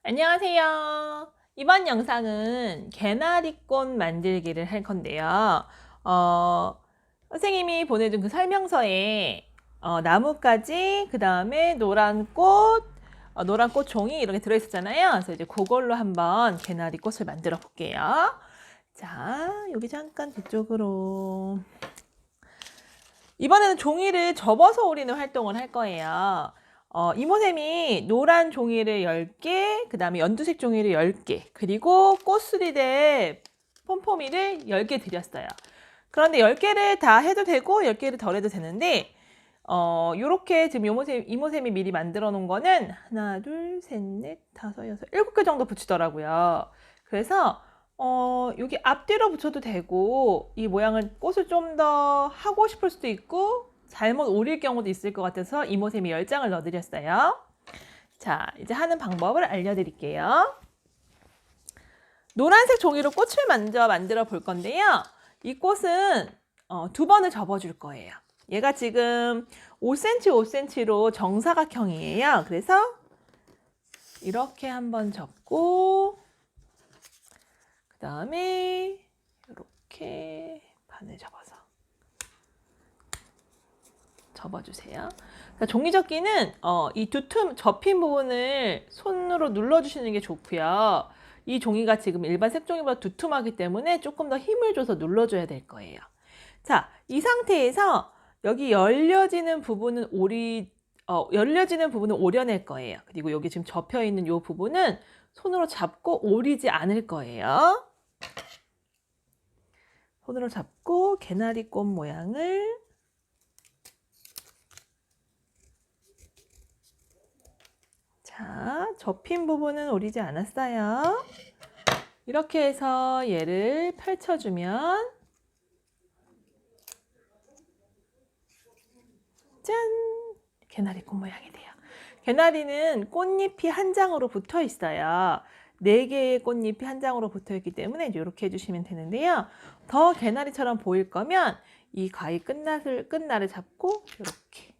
안녕하세요. 이번 영상은 개나리꽃 만들기를 할 건데요. 어, 선생님이 보내준 그 설명서에 나뭇가지, 그 다음에 노란 꽃 종이 이렇게 들어있었잖아요. 그래서 이제 그걸로 한번 개나리꽃을 만들어 볼게요. 자, 여기 잠깐 뒤쪽으로. 이번에는 종이를 접어서 오리는 활동을 할 거예요. 이모쌤이 노란 종이를 10개, 그 다음에 연두색 종이를 10개, 그리고 꽃수리대 폼포미를 10개 드렸어요. 그런데 10개를 다 해도 되고 10개를 덜 해도 되는데 요렇게 지금 이모쌤이 미리 만들어 놓은 거는 하나, 둘, 셋, 넷, 다섯, 여섯, 7개 정도 붙이더라고요. 그래서 여기 앞뒤로 붙여도 되고 이 모양을 꽃을 좀 더 하고 싶을 수도 있고 잘못 오릴 경우도 있을 것 같아서 이모쌤이 10장을 넣어드렸어요. 자, 이제 하는 방법을 알려드릴게요. 노란색 종이로 꽃을 먼저 만들어 볼 건데요. 이 꽃은 2번을 접어줄 거예요. 얘가 지금 5cm, 5cm로 정사각형이에요. 그래서 이렇게 한번 접고 그 다음에 이렇게 반을 접어서 접어주세요. 그러니까 종이접기는 이 접힌 부분을 손으로 눌러주시는 게 좋고요. 이 종이가 지금 일반 색종이보다 두툼하기 때문에 조금 더 힘을 줘서 눌러줘야 될 거예요. 자, 이 상태에서 여기 열려지는 부분은 오려낼 거예요. 그리고 여기 지금 접혀 있는 이 부분은 손으로 잡고 오리지 않을 거예요. 손으로 잡고 개나리꽃 모양을 자, 접힌 부분은 오리지 않았어요. 이렇게 해서 얘를 펼쳐주면 짠! 개나리꽃 모양이 돼요. 개나리는 꽃잎이 한 장으로 붙어 있어요. 4개의 꽃잎이 한 장으로 붙어 있기 때문에 이렇게 해주시면 되는데요. 더 개나리처럼 보일 거면 이 가위 끝날을 잡고 이렇게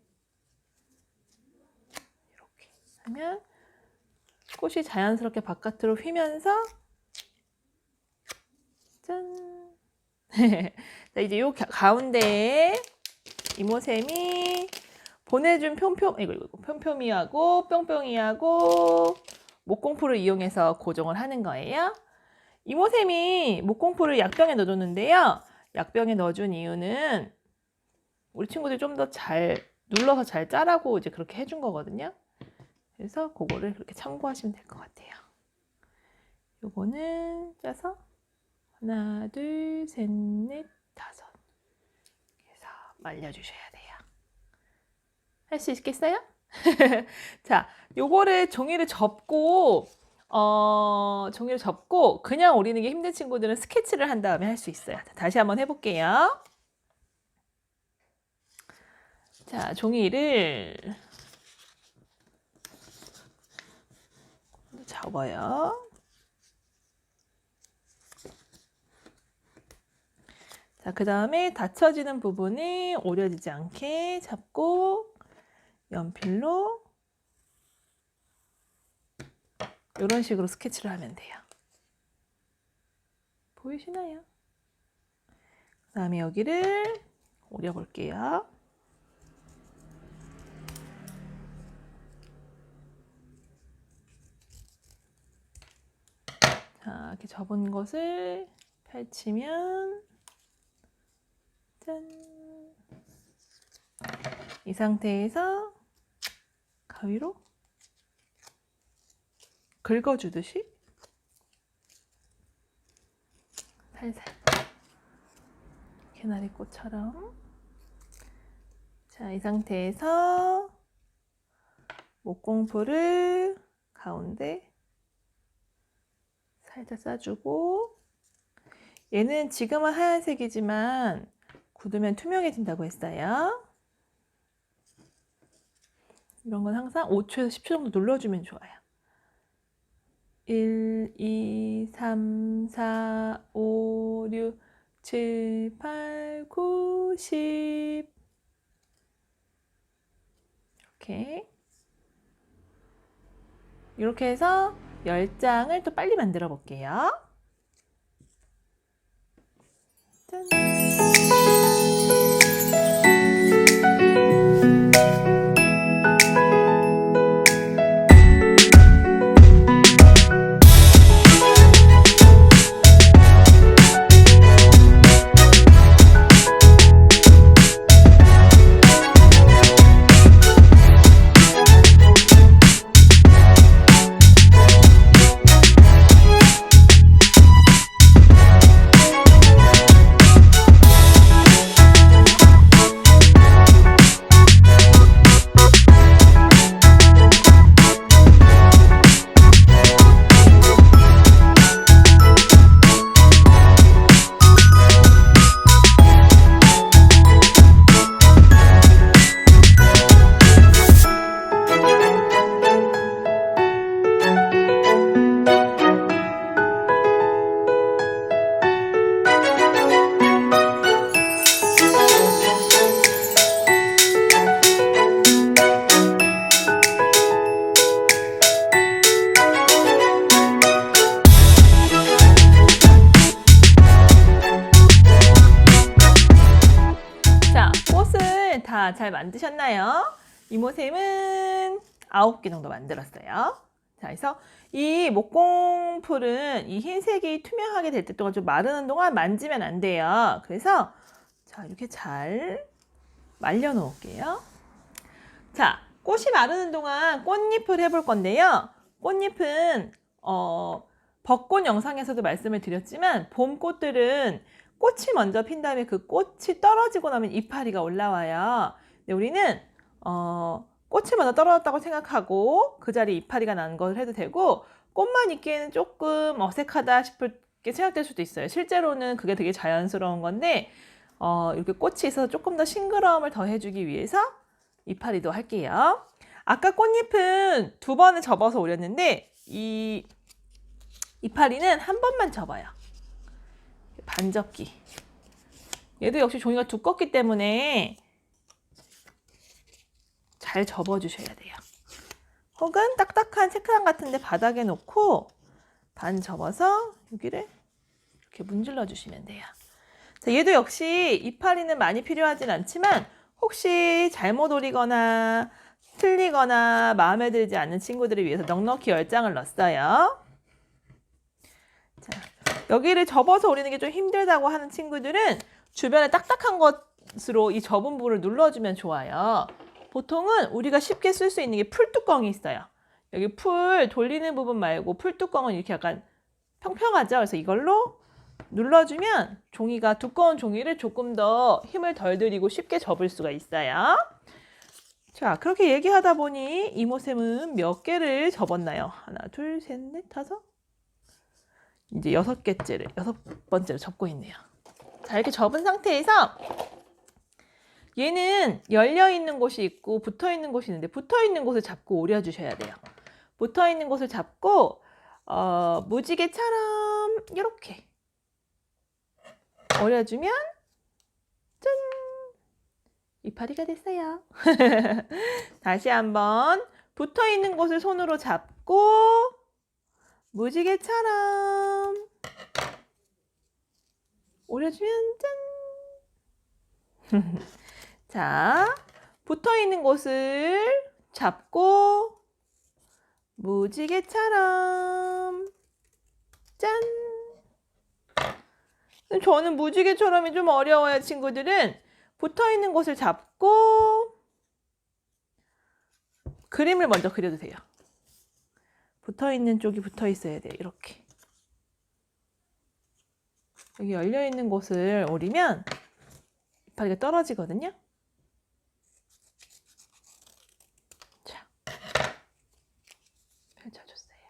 하면 꽃이 자연스럽게 바깥으로 휘면서 짠! 자, 이제 요 가운데에 이모쌤이 보내준 폼표미하고 뿅뿅이하고 목공풀을 이용해서 고정을 하는 거예요. 이모쌤이 목공풀을 약병에 넣어줬는데요. 약병에 넣어준 이유는 우리 친구들이 좀 더 잘 눌러서 잘 짜라고 이제 그렇게 해준 거거든요. 그래서 그거를 그렇게 참고하시면 될 것 같아요. 요거는 짜서 하나, 둘, 셋, 넷, 다섯. 그래서 말려주셔야 돼요. 할 수 있겠어요? 자, 요거를 종이를 접고 그냥 오리는 게 힘든 친구들은 스케치를 한 다음에 할 수 있어요. 다시 한번 해볼게요. 자, 종이를 접어요. 자, 그 다음에 닫혀지는 부분이 오려지지 않게 잡고 연필로 이런 식으로 스케치를 하면 돼요. 보이시나요? 그 다음에 여기를 오려볼게요. 자, 이렇게 접은 것을 펼치면 짠! 이 상태에서 가위로 긁어주듯이 살살 개나리꽃처럼 자, 이 상태에서 목공풀을 가운데 살짝 싸주고 얘는 지금은 하얀색이지만 굳으면 투명해진다고 했어요. 이런 건 항상 5초에서 10초 정도 눌러주면 좋아요. 1, 2, 3, 4, 5, 6, 7, 8, 9, 10 이렇게 해서 10장을 또 빨리 만들어 볼게요. 짠. 다 잘 만드셨나요? 이모쌤은 9개 정도 만들었어요. 자, 그래서 이 목공풀은 이 흰색이 투명하게 될 때 동안 좀 마르는 동안 만지면 안 돼요. 그래서 자, 이렇게 잘 말려 놓을게요. 자, 꽃이 마르는 동안 꽃잎을 해볼 건데요. 꽃잎은 벚꽃 영상에서도 말씀을 드렸지만 봄 꽃들은 꽃이 먼저 핀 다음에 그 꽃이 떨어지고 나면 이파리가 올라와요. 근데 우리는 꽃이 먼저 떨어졌다고 생각하고 그 자리에 이파리가 나는 걸 해도 되고, 꽃만 있기에는 조금 어색하다 싶게 생각될 수도 있어요. 실제로는 그게 되게 자연스러운 건데 이렇게 꽃이 있어서 조금 더 싱그러움을 더해주기 위해서 이파리도 할게요. 아까 꽃잎은 2번을 접어서 오렸는데 이 이파리는 한 번만 접어요. 반접기. 얘도 역시 종이가 두껍기 때문에 잘 접어주셔야 돼요. 혹은 딱딱한 책상 같은데 바닥에 놓고 반 접어서 여기를 이렇게 문질러 주시면 돼요. 자, 얘도 역시 이파리는 많이 필요하진 않지만 혹시 잘못 오리거나 틀리거나 마음에 들지 않는 친구들을 위해서 넉넉히 10장을 넣었어요. 자, 여기를 접어서 오리는 게 좀 힘들다고 하는 친구들은 주변에 딱딱한 것으로 이 접은 부분을 눌러주면 좋아요. 보통은 우리가 쉽게 쓸 수 있는 게 풀뚜껑이 있어요. 여기 풀 돌리는 부분 말고 풀뚜껑은 이렇게 약간 평평하죠. 그래서 이걸로 눌러주면 종이가, 두꺼운 종이를 조금 더 힘을 덜 들이고 쉽게 접을 수가 있어요. 자, 그렇게 얘기하다 보니 이모쌤은 몇 개를 접었나요? 하나, 둘, 셋, 넷, 다섯. 이제 6번째를 접고 있네요. 자, 이렇게 접은 상태에서 얘는 열려있는 곳이 있고 붙어있는 곳이 있는데 붙어있는 곳을 잡고 오려주셔야 돼요. 붙어있는 곳을 잡고 무지개처럼 이렇게 오려주면 짠! 이파리가 됐어요. 다시 한번 붙어있는 곳을 손으로 잡고 무지개처럼 오려주면 짠! 자, 붙어있는 곳을 잡고 무지개처럼 짠! 저는 무지개처럼이 좀 어려워요. 친구들은 붙어있는 곳을 잡고 그림을 먼저 그려도 돼요. 붙어있는 쪽이 붙어있어야 돼요. 이렇게. 여기 열려있는 곳을 오리면 이파리가 떨어지거든요. 자, 펼쳐줬어요.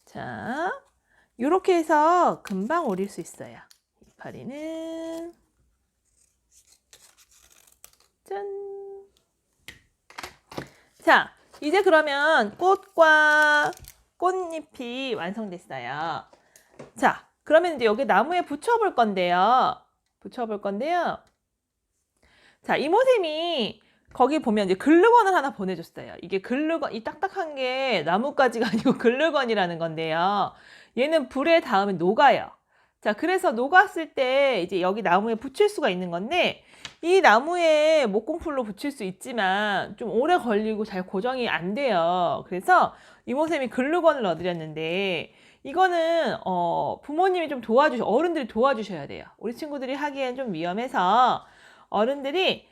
자, 이렇게 해서 금방 오릴 수 있어요. 이파리는 짠! 자, 이제 그러면 꽃과 꽃잎이 완성됐어요. 자, 그러면 이제 여기 나무에 붙여볼 건데요. 자, 이모쌤이 거기 보면 이제 글루건을 하나 보내줬어요. 이게 글루건, 이 딱딱한 게 나뭇가지가 아니고 글루건이라는 건데요. 얘는 불에 닿으면 녹아요. 자, 그래서 녹았을 때 이제 여기 나무에 붙일 수가 있는 건데, 이 나무에 목공풀로 붙일 수 있지만 좀 오래 걸리고 잘 고정이 안 돼요. 그래서 이모쌤이 글루건을 넣어드렸는데, 이거는 부모님이 좀 어른들이 도와주셔야 돼요. 우리 친구들이 하기엔 좀 위험해서 어른들이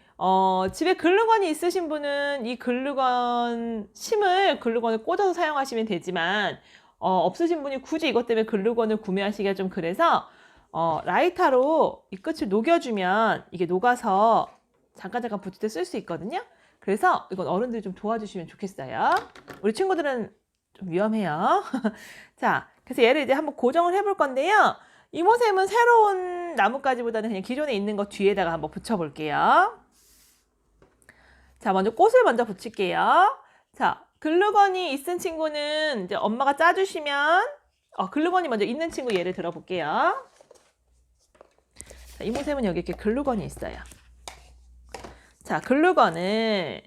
집에 글루건이 있으신 분은 이 글루건을 꽂아서 사용하시면 되지만, 없으신 분이 굳이 이것 때문에 글루건을 구매하시기가 좀 그래서, 라이터로 이 끝을 녹여주면 이게 녹아서 잠깐 붙을 때 쓸 수 있거든요. 그래서 이건 어른들이 좀 도와주시면 좋겠어요. 우리 친구들은 좀 위험해요. 자, 그래서 얘를 이제 한번 고정을 해볼 건데요. 이모샘은 새로운 나뭇가지보다는 그냥 기존에 있는 거 뒤에다가 한번 붙여볼게요. 자, 먼저 꽃을 먼저 붙일게요. 자, 글루건이 있은 친구는 이제 엄마가 짜주시면, 글루건이 먼저 있는 친구 예를 들어볼게요. 자, 이모샘은 여기 이렇게 글루건이 있어요. 자, 글루건을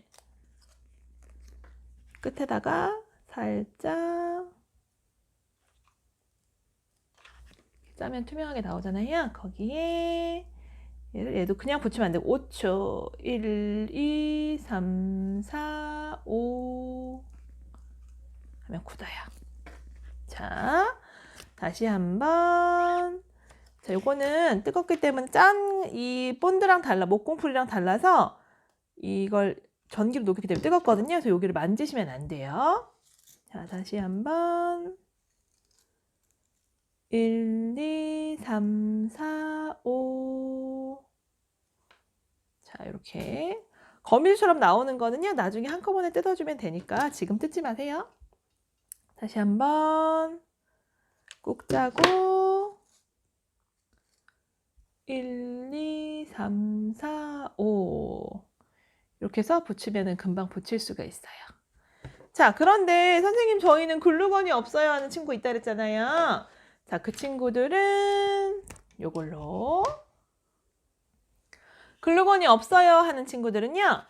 끝에다가 살짝 짜면 투명하게 나오잖아요. 거기에 얘도 그냥 붙이면 안 되고 5초 1, 2, 3, 4, 5 하면 굳어요. 자, 다시 한번. 자, 요거는 뜨겁기 때문에 이 본드랑 목공풀이랑 달라서 이걸 전기로 녹이기 때문에 뜨겁거든요. 그래서 여기를 만지시면 안 돼요. 자, 다시 한번. 1, 2, 3, 4, 5. 자, 이렇게 거미줄처럼 나오는 거는요, 나중에 한꺼번에 뜯어주면 되니까 지금 뜯지 마세요. 다시 한번 꾹 짜고 1, 2, 3, 4, 5 이렇게 해서 붙이면 금방 붙일 수가 있어요. 자, 그런데 선생님 저희는 글루건이 없어요 하는 친구 있다 그랬잖아요. 자, 그 친구들은 요걸로. 글루건이 없어요 하는 친구들은요,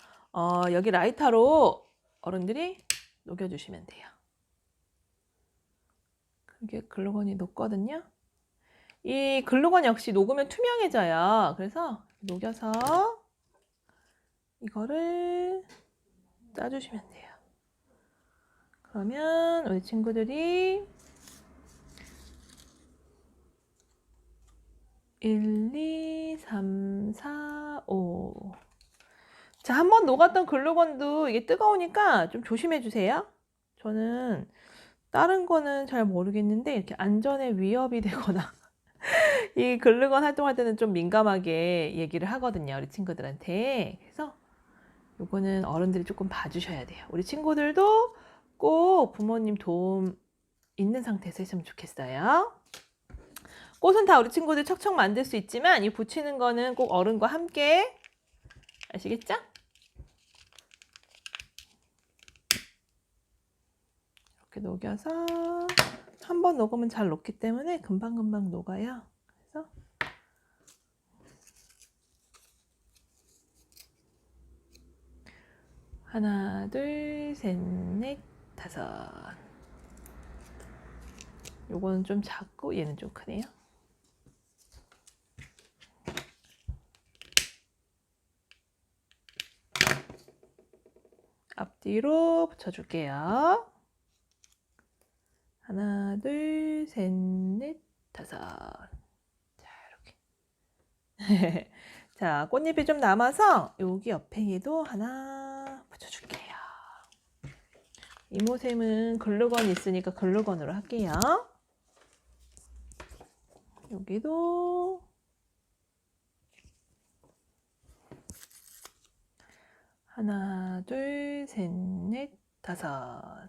여기 라이터로 어른들이 녹여주시면 돼요. 그게 글루건이 녹거든요. 이 글루건 역시 녹으면 투명해져요. 그래서 녹여서 이거를 짜주시면 돼요. 그러면 우리 친구들이 1, 2, 3, 4, 5. 자, 한번 녹았던 글루건도 이게 뜨거우니까 좀 조심해 주세요. 저는 다른 거는 잘 모르겠는데 이렇게 안전에 위협이 되거나 이 글루건 활동할 때는 좀 민감하게 얘기를 하거든요. 우리 친구들한테. 그래서 요거는 어른들이 조금 봐주셔야 돼요. 우리 친구들도 꼭 부모님 도움 있는 상태에서 했으면 좋겠어요. 꽃은 다 우리 친구들 척척 만들 수 있지만 이 붙이는 거는 꼭 어른과 함께. 아시겠죠? 이렇게 녹여서 한 번 녹으면 잘 녹기 때문에 금방금방 녹아요. 그래서 하나, 둘, 셋, 넷, 다섯. 요거는 좀 작고 얘는 좀 크네요. 앞뒤로 붙여줄게요. 하나, 둘, 셋, 넷, 다섯. 자, 이렇게. 자, 꽃잎이 좀 남아서 여기 옆에도 하나 붙여줄게요. 이모샘은 글루건이 있으니까 글루건으로 할게요. 여기도 하나, 둘, 셋, 넷, 다섯.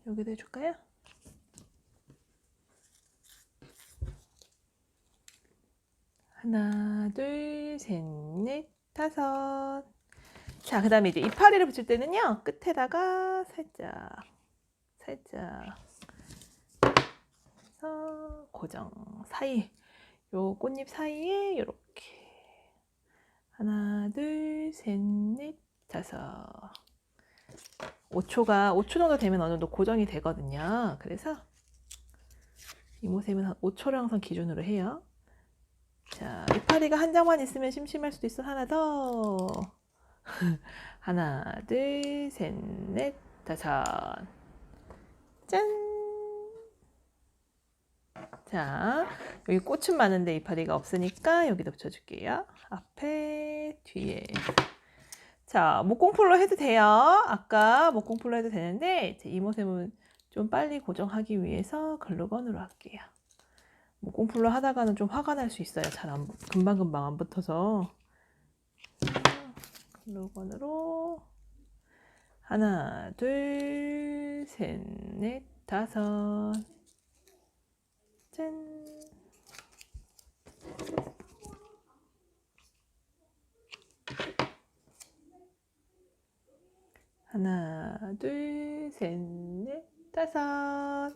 여기도 해줄까요? 하나, 둘, 셋, 넷, 다섯. 자, 그 다음에 이제 이파리를 붙일 때는요, 끝에다가 살짝 해서 고정 사이, 요 꽃잎 사이에 이렇게 하나, 둘, 셋, 넷, 다섯. 5초 정도 되면 어느 정도 고정이 되거든요. 그래서 이모셈은 한 5초를 항상 기준으로 해요. 자, 이파리가 한 장만 있으면 심심할 수도 있어. 하나 더. 하나, 둘, 셋, 넷, 다섯. 짠! 자, 여기 꽃은 많은데 이파리가 없으니까 여기다 붙여줄게요. 앞에, 뒤에. 자, 목공풀로 해도 돼요. 아까 목공풀로 해도 되는데 제 이모셈은 좀 빨리 고정하기 위해서 글루건으로 할게요. 목공풀로 하다가는 좀 화가 날 수 있어요. 금방금방 안 붙어서. 글루건으로 하나, 둘, 셋, 넷, 다섯. 짠. 하나, 둘, 셋, 넷, 다섯.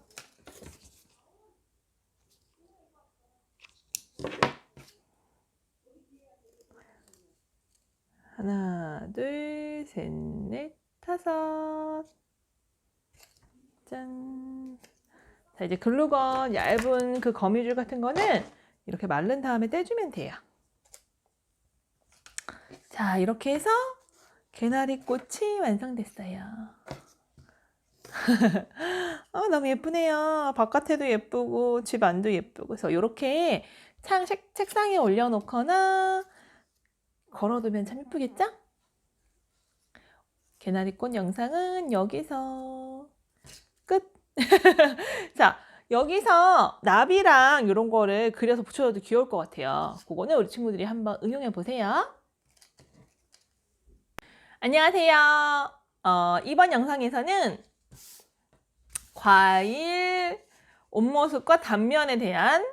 하나, 둘, 셋, 넷, 다섯. 짠. 자, 이제 글루건 얇은 그 거미줄 같은 거는 이렇게 마른 다음에 떼주면 돼요. 자, 이렇게 해서 개나리 꽃이 완성됐어요. 너무 예쁘네요. 바깥에도 예쁘고 집 안도 예쁘고. 그래서 이렇게 책상에 올려놓거나 걸어두면 참 예쁘겠죠? 개나리꽃 영상은 여기서 끝. 자, 여기서 나비랑 이런 거를 그려서 붙여줘도 귀여울 것 같아요. 그거는 우리 친구들이 한번 응용해 보세요. 안녕하세요. 이번 영상에서는 과일 옷모습과 단면에 대한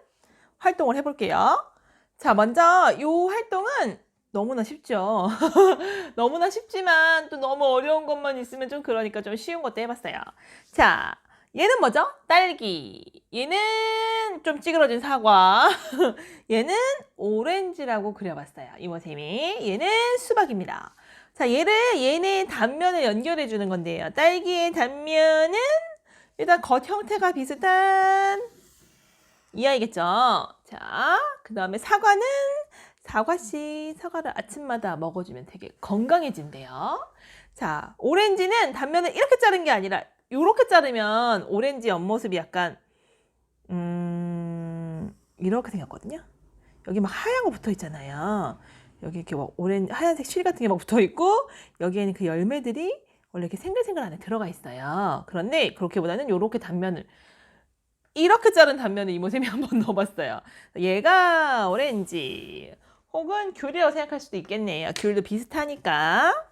활동을 해볼게요. 자, 먼저 이 활동은 너무나 쉽죠. 너무나 쉽지만 또 너무 어려운 것만 있으면 좀 그러니까 좀 쉬운 것도 해봤어요. 자, 얘는 뭐죠? 딸기. 얘는 좀 찌그러진 사과. 얘는 오렌지라고 그려봤어요. 이모쌤이. 얘는 수박입니다. 자, 얘네 단면을 연결해 주는 건데요. 딸기의 단면은 일단 겉 형태가 비슷한 이 아이겠죠. 자, 그 다음에 사과는 사과씨, 사과를 아침마다 먹어주면 되게 건강해진대요. 자, 오렌지는 단면을 이렇게 자른 게 아니라 이렇게 자르면 오렌지 옆모습이 약간 이렇게 생겼거든요. 여기 막 하얀 거 붙어 있잖아요. 여기 이렇게 막 하얀색 실 같은 게 막 붙어 있고 여기에는 그 열매들이 원래 이렇게 생글생글 안에 들어가 있어요. 그런데 그렇게보다는 이렇게 단면을 이렇게 자른 단면을 이모쌤이 한번 넣어봤어요. 얘가 오렌지 혹은 귤이라고 생각할 수도 있겠네요. 귤도 비슷하니까.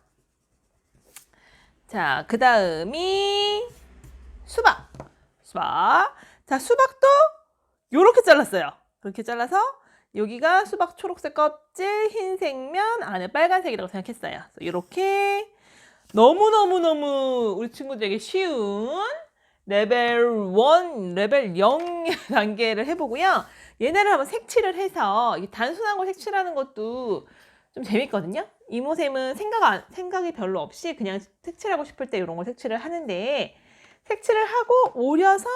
자, 그 다음이 수박. 자, 수박도 요렇게 잘랐어요. 그렇게 잘라서 여기가 수박 초록색 껍질, 흰색 면, 안에 빨간색이라고 생각했어요. 이렇게 너무너무너무 우리 친구들에게 쉬운 레벨 1, 레벨 0 단계를 해보고요. 얘네를 한번 색칠을 해서 단순한 걸 색칠하는 것도 좀 재밌거든요. 이모쌤은 생각이 별로 없이 그냥 색칠하고 싶을 때 이런 걸 색칠을 하는데 색칠을 하고 오려서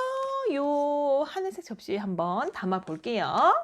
요 하늘색 접시에 한번 담아 볼게요.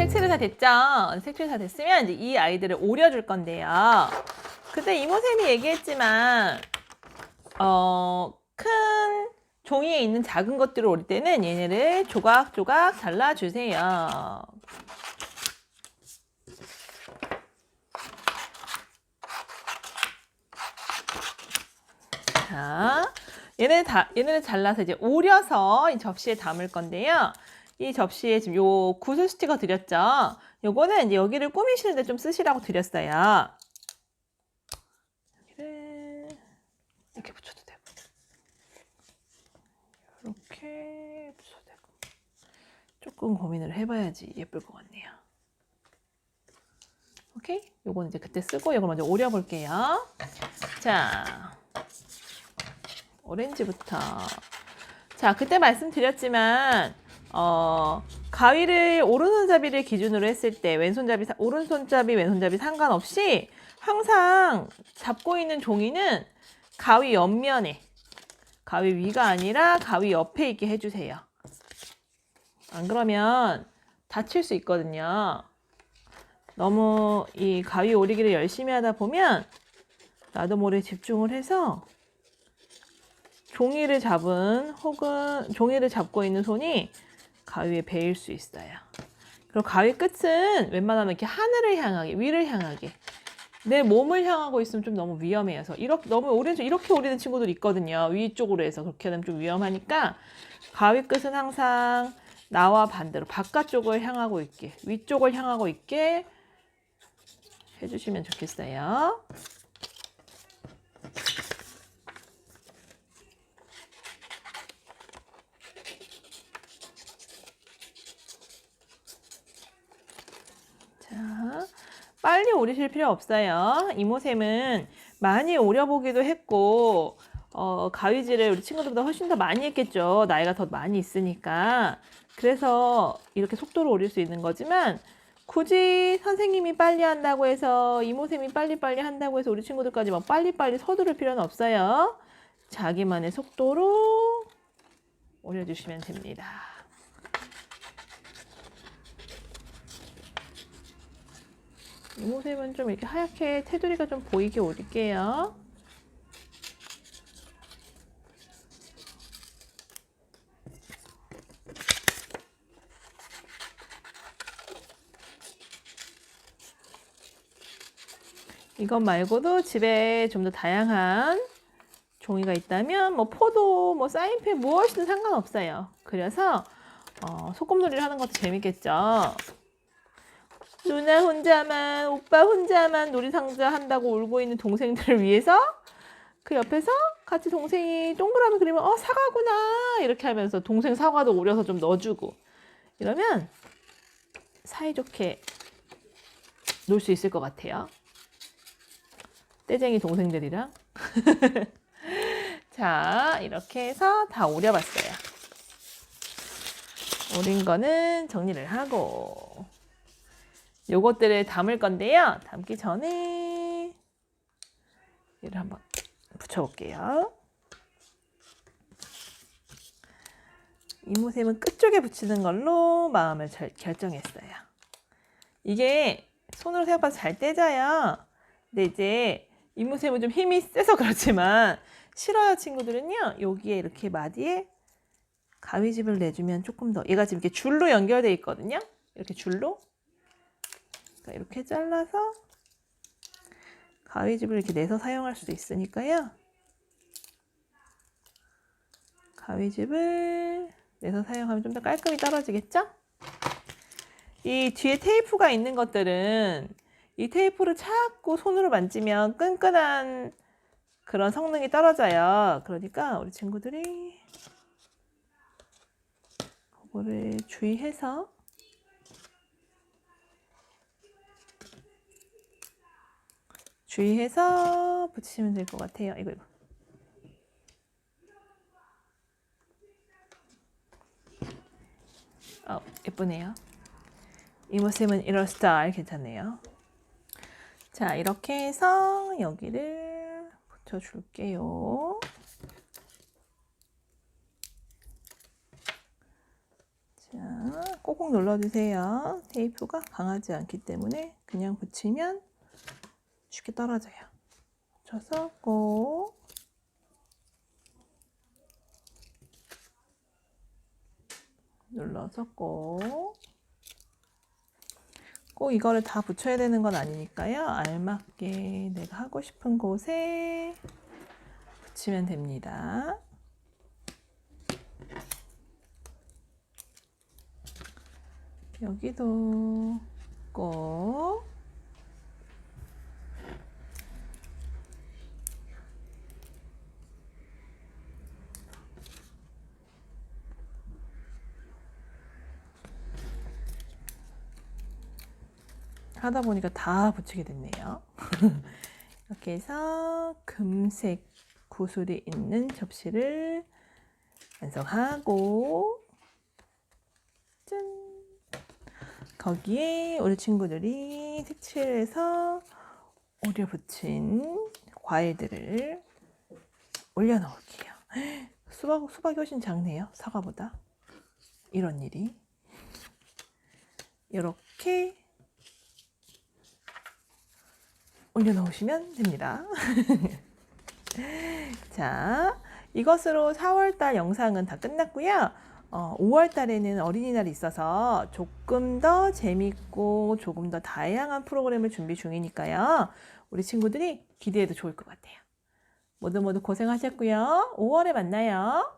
색칠이 다 됐죠? 색칠이 다 됐으면 이제 이 아이들을 오려줄 건데요. 그때 이모쌤이 얘기했지만 큰 종이에 있는 작은 것들을 오릴 때는 얘네를 조각조각 잘라주세요. 자, 얘네를 잘라서 이제 오려서 이 접시에 담을 건데요. 이 접시에 지금 요 구슬 스티커 드렸죠? 요거는 이제 여기를 꾸미시는데 좀 쓰시라고 드렸어요. 여기를 이렇게 붙여도 되고, 이렇게 붙여도 되고. 조금 고민을 해봐야지 예쁠 것 같네요. 오케이? 요건 이제 그때 쓰고 이걸 먼저 오려볼게요. 자, 오렌지부터. 자, 그때 말씀드렸지만 가위를 오른손잡이를 기준으로 했을 때 왼손잡이, 오른손잡이, 왼손잡이 상관없이 항상 잡고 있는 종이는 가위 옆면에, 가위 위가 아니라 가위 옆에 있게 해주세요. 안 그러면 다칠 수 있거든요. 너무 이 가위 오리기를 열심히 하다 보면 나도 모르게 집중을 해서 종이를 잡고 있는 손이 가위에 베일 수 있어요. 그리고 가위 끝은 웬만하면 이렇게 하늘을 향하게, 위를 향하게, 내 몸을 향하고 있으면 좀 너무 위험해요. 그래서 너무 오른쪽 이렇게 오리는 친구들 있거든요. 위쪽으로 해서 그렇게 하면 좀 위험하니까 가위 끝은 항상 나와 반대로 바깥쪽을 향하고 있게, 위쪽을 향하고 있게 해주시면 좋겠어요. 자, 빨리 오리실 필요 없어요. 이모쌤은 많이 오려보기도 했고 가위질을 우리 친구들보다 훨씬 더 많이 했겠죠. 나이가 더 많이 있으니까. 그래서 이렇게 속도로 오릴 수 있는 거지만 굳이 선생님이 빨리 한다고 해서 이모쌤이 빨리빨리 한다고 해서 우리 친구들까지 막 빨리빨리 서두를 필요는 없어요. 자기만의 속도로 오려주시면 됩니다. 이모쌤은 좀 이렇게 하얗게 테두리가 좀 보이게 오릴게요. 이것 말고도 집에 좀 더 다양한 종이가 있다면 뭐 포도, 뭐 사인펜 무엇이든 상관없어요. 그래서 소꿉놀이를 하는 것도 재밌겠죠. 누나 혼자만, 오빠 혼자만 놀이상자 한다고 울고 있는 동생들을 위해서 그 옆에서 같이 동생이 동그라미 그리면 사과구나 이렇게 하면서 동생 사과도 오려서 좀 넣어주고 이러면 사이좋게 놀 수 있을 것 같아요. 떼쟁이 동생들이랑. 자, 이렇게 해서 다 오려봤어요. 오린 거는 정리를 하고 요것들을 담을 건데요. 담기 전에 얘를 한번 붙여볼게요. 이모쌤은 끝쪽에 붙이는 걸로 마음을 결정했어요. 이게 손으로 생각보다 잘 떼져요. 근데 이제 이모쌤은 좀 힘이 세서 그렇지만 싫어요 친구들은요. 여기에 이렇게 마디에 가위집을 내주면 조금 더, 얘가 지금 이렇게 줄로 연결되어 있거든요. 이렇게 줄로. 그러니까 이렇게 잘라서 가위집을 이렇게 내서 사용할 수도 있으니까요. 가위집을 내서 사용하면 좀 더 깔끔히 떨어지겠죠? 이 뒤에 테이프가 있는 것들은 이 테이프를 자꾸 손으로 만지면 끈끈한 그런 성능이 떨어져요. 그러니까 우리 친구들이 그거를 주의해서 붙이시면 될 것 같아요. 이거. 예쁘네요. 이모쌤은 이런 스타일 괜찮네요. 자, 이렇게 해서 여기를 붙여줄게요. 자, 꼭꼭 눌러주세요. 테이프가 강하지 않기 때문에 그냥 붙이면 쉽게 떨어져요. 붙여서 꼭 눌러서 꼭 이거를 다 붙여야 되는 건 아니니까요. 알맞게 내가 하고 싶은 곳에 붙이면 됩니다. 여기도 꼭 하다 보니까 다 붙이게 됐네요. 이렇게 해서 금색 구슬이 있는 접시를 완성하고 짠! 거기에 우리 친구들이 색칠해서 오려 붙인 과일들을 올려놓을게요. 수박이 훨씬 작네요. 사과보다. 이런 일이. 이렇게 올려놓으시면 됩니다. 자, 이것으로 4월달 영상은 다 끝났고요. 5월달에는 어린이날이 있어서 조금 더 재밌고 조금 더 다양한 프로그램을 준비 중이니까요. 우리 친구들이 기대해도 좋을 것 같아요. 모두 고생하셨고요. 5월에 만나요.